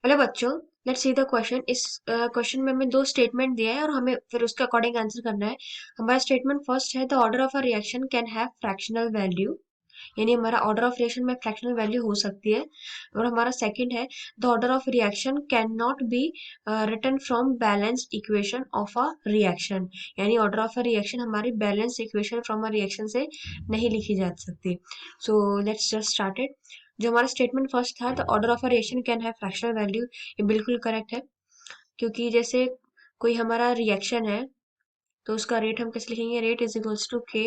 Hello बच्चों, let's see the question. इस question में हमें दो स्टेटमेंट दिया है और हमें फिर उसके अकॉर्डिंग आंसर करना है। हमारा स्टेटमेंट फर्स्ट है, the order of a reaction can have fractional value, यानी हमारा ऑर्डर ऑफ रिएक्शन में फ्रैक्शनल वैल्यू हो सकती है। और हमारा सेकंड है, the order of reaction can not be written from balanced equation of a reaction, यानी ऑर्डर ऑफ अ रिएक्शन हमारी balance equation from a reaction से नहीं लिखी जा सकती। So let's just start it. जो हमारा स्टेटमेंट फर्स्ट था, the order of a reaction can have fractional value, ये बिल्कुल करेक्ट है। क्योंकि जैसे कोई हमारा रिएक्शन है तो उसका रेट हम कैसे लिखेंगे? रेट इज इक्वल्स टू के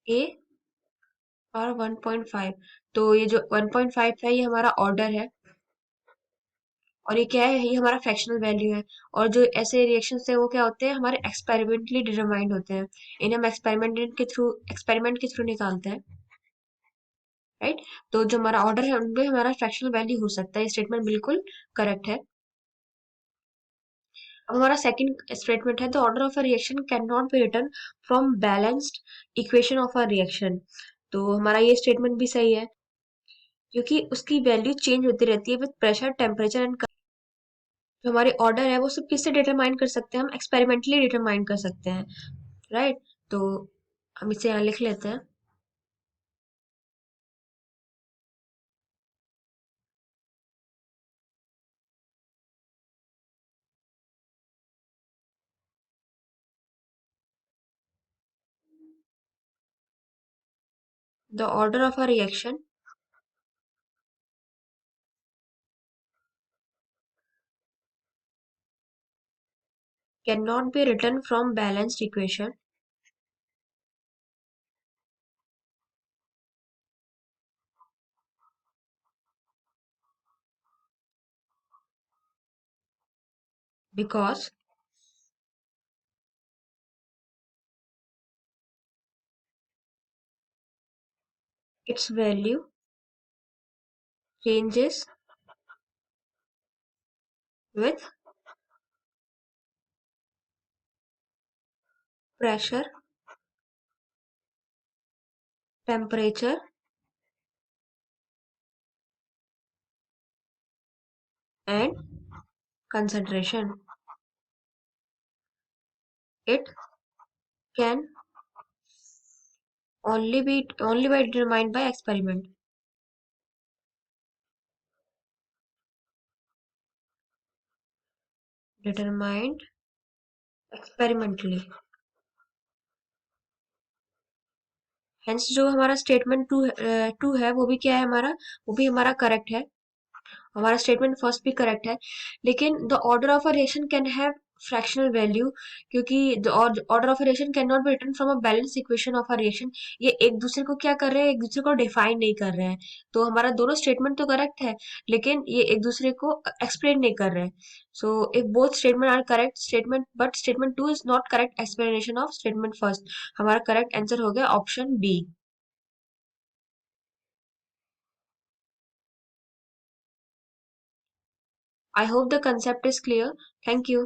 ए और 1.5। तो ये जो 1.5 है ये हमारा ऑर्डर है, और ये क्या है? ये हमारा फ्रैक्शनल वैल्यू है। और जो ऐसे रिएक्शन है वो क्या होते हैं? हमारे एक्सपेरिमेंटली डिटरमाइंड होते हैं। इन्हें हम एक्सपेरिमेंट के थ्रू निकालते हैं, राइट। तो जो हमारा ऑर्डर है उनमें हमारा फ्रैक्शनल वैल्यू हो सकता है। स्टेटमेंट बिल्कुल करेक्ट है। अब हमारा सेकंड स्टेटमेंट है, the order of a reaction can not be written from balanced equation of a reaction. तो हमारा ये स्टेटमेंट भी सही है, क्योंकि उसकी वैल्यू चेंज होती रहती है विद प्रेशर, टेम्परेचर एंड। जो हमारे ऑर्डर है वो सब किससे डिटरमाइन कर सकते हैं? हम एक्सपेरिमेंटली डिटरमाइन कर सकते हैं, राइट। तो हम इसे यहाँ लिख लेते हैं। The order of a reaction can not be written from balanced equation because its value changes with pressure, temperature and concentration. It can only be determined by experiment. Determined experimentally. Hence जो हमारा statement to है वो भी क्या है हमारा? वो भी हमारा करेक्ट है। हमारा स्टेटमेंट फर्स्ट भी करेक्ट है। लेकिन the order of a reaction can have fractional value, क्योंकि the order of a reaction can not be written from a balance equation of a reaction. ये एक दूसरे को क्या कर रहे हैं? एक दूसरे को डिफाइन नहीं कर रहे हैं। तो हमारा दोनों स्टेटमेंट तो करेक्ट है, लेकिन ये एक दूसरे को एक्सप्लेन नहीं कर रहे हैं। So if both statement are correct statement, but statement two is not correct explanation of statement first, हमारा करेक्ट आंसर हो गया option B. I hope the concept is clear. Thank you.